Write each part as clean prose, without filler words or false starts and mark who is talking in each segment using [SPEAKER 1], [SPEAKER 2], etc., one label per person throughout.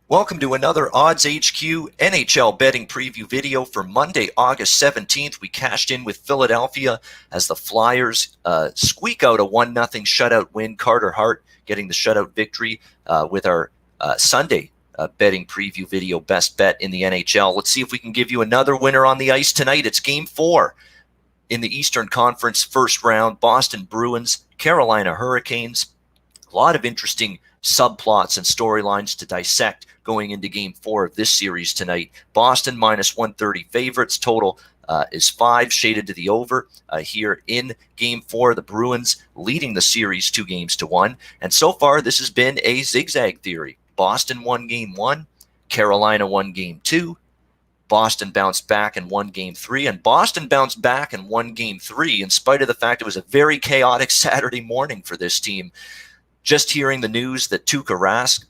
[SPEAKER 1] Welcome to another Odds HQ NHL betting preview video for Monday, August 17th. We cashed in with Philadelphia as the Flyers squeak out a 1-0 shutout win. Carter Hart getting the shutout victory with our Sunday betting preview video, best bet in the NHL. Let's see if we can give you another winner on the ice tonight. It's Game 4 in the Eastern Conference first round. Boston Bruins, Carolina Hurricanes. A lot of interesting subplots and storylines to dissect going into Game 4 of this series tonight. Boston minus 130 favorites. Total is 5, shaded to the over here in Game 4. The Bruins leading the series 2-1. And so far, this has been a zigzag theory. Boston won Game 1. Carolina won Game 2. Boston bounced back and won Game 3. And Boston bounced back and won Game 3 in spite of the fact it was a very chaotic Saturday morning for this team. Just hearing the news that Tuukka Rask,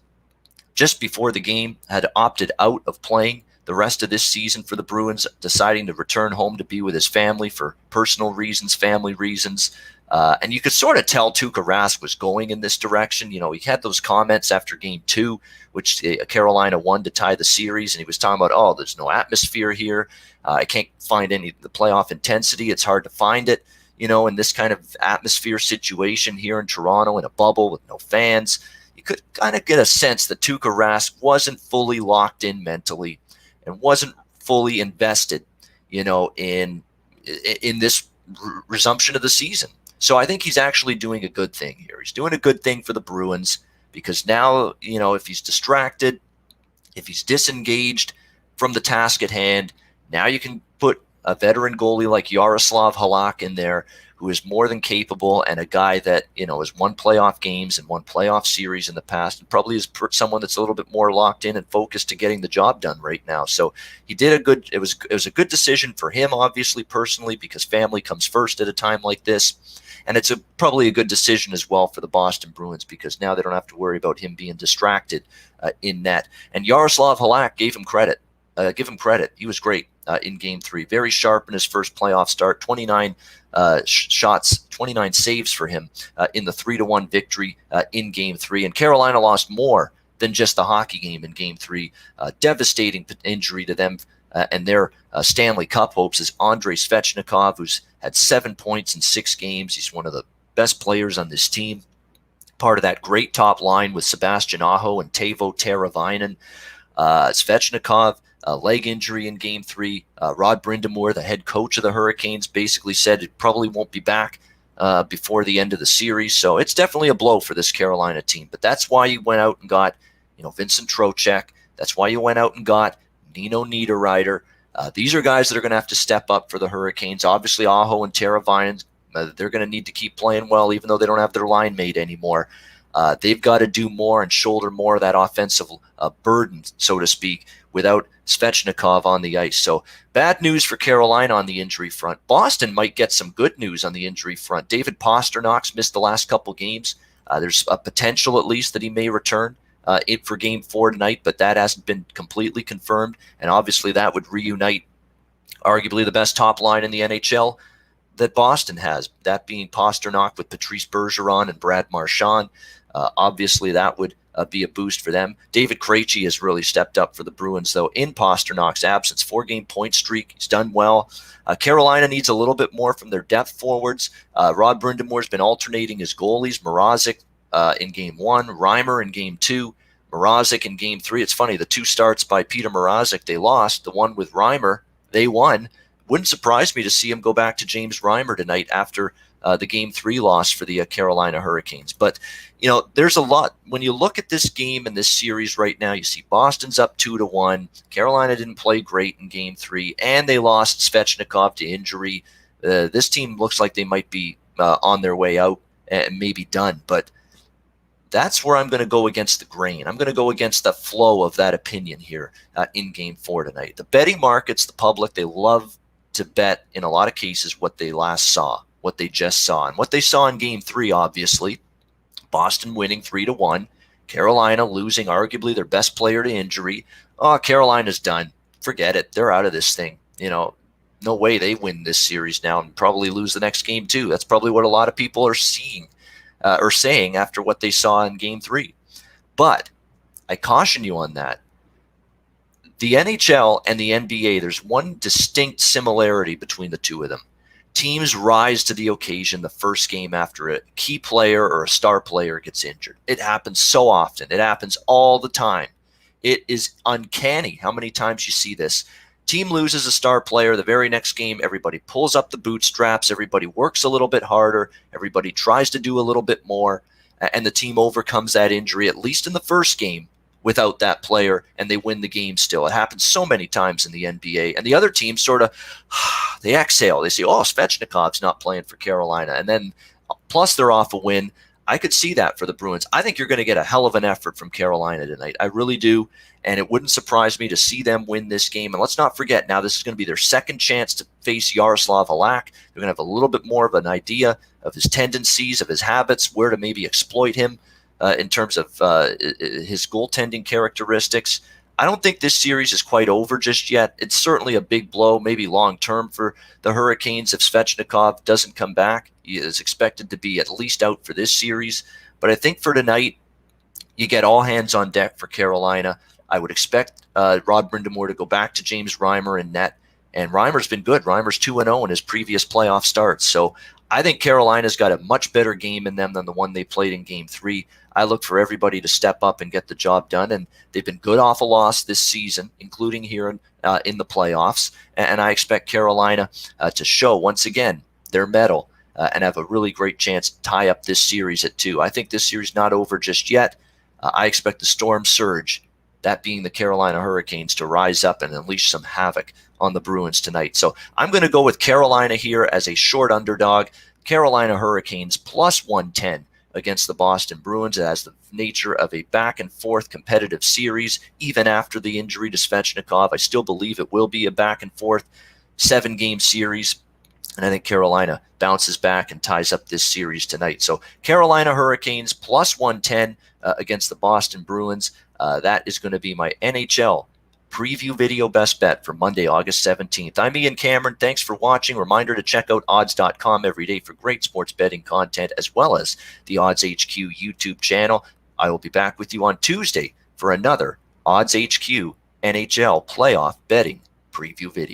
[SPEAKER 1] just before the game, had opted out of playing the rest of this season for the Bruins, deciding to return home to be with his family for personal reasons, family reasons. And you could sort of tell Tuukka Rask was going in this direction. You know, he had those comments after Game 2, which Carolina won to tie the series, and he was talking about, oh, there's no atmosphere here. I can't find any of the playoff intensity. It's hard to find it. You know, in this kind of atmosphere situation here in Toronto, in a bubble with no fans, you could kind of get a sense that Tuukka Rask wasn't fully locked in mentally and wasn't fully invested, you know, in this resumption of the season. So I think he's actually doing a good thing here. He's doing a good thing for the Bruins because now, you know, if he's distracted, if he's disengaged from the task at hand, now you can put a veteran goalie like Jaroslav Halak in there, who is more than capable, and a guy that, you know, has won playoff games and won playoff series in the past, and probably is someone that's a little bit more locked in and focused to getting the job done right now. So he did a good. It was a good decision for him, obviously, personally, because family comes first at a time like this, and it's probably a good decision as well for the Boston Bruins because now they don't have to worry about him being distracted in net. And Jaroslav Halak gave him credit. Give him credit. He was great in Game 3. Very sharp in his first playoff start. 29 shots, 29 saves for him in the 3-1 victory in Game 3. And Carolina lost more than just the hockey game in Game 3. Devastating injury to them and their Stanley Cup hopes is Andrei Svechnikov, who's had 7 points in 6 games. He's one of the best players on this team. Part of that great top line with Sebastian Aho and Teuvo Teravainen. Svechnikov, leg injury in Game 3. Rod Brind'Amour, the head coach of the Hurricanes, basically said it probably won't be back before the end of the series. So it's definitely a blow for this Carolina team. But that's why you went out and got, you know, Vincent Trocheck. That's why you went out and got Nino Niederreiter. These are guys that are going to have to step up for the Hurricanes. Obviously, Aho and Teravainen, they're going to need to keep playing well, even though they don't have their line mate anymore. They've got to do more and shoulder more of that offensive burden, so to speak, without Svechnikov on the ice. So bad news for Carolina on the injury front. Boston might get some good news on the injury front. David Pasternak's missed the last couple games. There's a potential, at least, that he may return for Game 4 tonight, but that hasn't been completely confirmed. And obviously that would reunite arguably the best top line in the NHL that Boston has, that being Pasternak with Patrice Bergeron and Brad Marchand. Obviously, that would be a boost for them. David Krejci has really stepped up for the Bruins, though, in Pasternak's absence. 4-game point streak. He's done well. Carolina needs a little bit more from their depth forwards. Rod Brind'Amour has been alternating his goalies. Mrazek in Game 1, Reimer in Game 2, Mrazek in Game 3. It's funny, the 2 starts by Peter Mrazek, they lost. The one with Reimer, they won. Wouldn't surprise me to see him go back to James Reimer tonight after the Game 3 loss for the Carolina Hurricanes. But, you know, there's a lot. When you look at this game and this series right now, you see Boston's up 2-1. Carolina didn't play great in Game 3, and they lost Svechnikov to injury. This team looks like they might be on their way out and maybe done. But that's where I'm going to go against the grain. I'm going to go against the flow of that opinion here in Game 4 tonight. The betting markets, the public, they love to bet in a lot of cases what they last saw, what they just saw. And what they saw in Game 3, obviously, Boston winning 3-1, Carolina losing arguably their best player to injury. Oh, Carolina's done. Forget it. They're out of this thing. You know, no way they win this series now and probably lose the next game too. That's probably what a lot of people are seeing or saying after what they saw in Game 3. But I caution you on that The NHL and the NBA, there's one distinct similarity between the two of them. Teams rise to the occasion the first game after a key player or a star player gets injured. It happens so often. It happens all the time. It is uncanny how many times you see this. Team loses a star player. The very next game, everybody pulls up the bootstraps. Everybody works a little bit harder. Everybody tries to do a little bit more. And the team overcomes that injury, at least in the first game, without that player, and they win the game still. It happens so many times in the NBA. And the other team sort of, they exhale. They say, oh, Svechnikov's not playing for Carolina. And then plus they're off a win. I could see that for the Bruins. I think you're going to get a hell of an effort from Carolina tonight. I really do. And it wouldn't surprise me to see them win this game. And let's not forget, now this is going to be their second chance to face Yaroslav Halak. They're going to have a little bit more of an idea of his tendencies, of his habits, where to maybe exploit him in terms of his goaltending characteristics. I don't think this series is quite over just yet. It's certainly a big blow, maybe long-term for the Hurricanes if Svechnikov doesn't come back. He is expected to be at least out for this series. But I think for tonight, you get all hands on deck for Carolina. I would expect Rod Brind'Amour to go back to James Reimer in net. And Reimer's been good. Reimer's 2-0 in his previous playoff starts. So I think Carolina's got a much better game in them than the one they played in Game 3. I look for everybody to step up and get the job done, and they've been good off a loss this season, including here in the playoffs. And I expect Carolina to show, once again, their mettle and have a really great chance to tie up this series at 2. I think this series is not over just yet. I expect the Storm surge, that being the Carolina Hurricanes, to rise up and unleash some havoc on the Bruins tonight. So I'm going to go with Carolina here as a short underdog. Carolina Hurricanes plus 110 against the Boston Bruins. It has the nature of a back-and-forth competitive series. Even after the injury to Svechnikov, I still believe it will be a back-and-forth 7-game series. And I think Carolina bounces back and ties up this series tonight. So Carolina Hurricanes plus 110 against the Boston Bruins. That is going to be my NHL preview video best bet for Monday, August 17th. I'm Ian Cameron. Thanks for watching. Reminder to check out odds.com every day for great sports betting content, as well as the Odds HQ YouTube channel. I will be back with you on Tuesday for another Odds HQ NHL playoff betting preview video.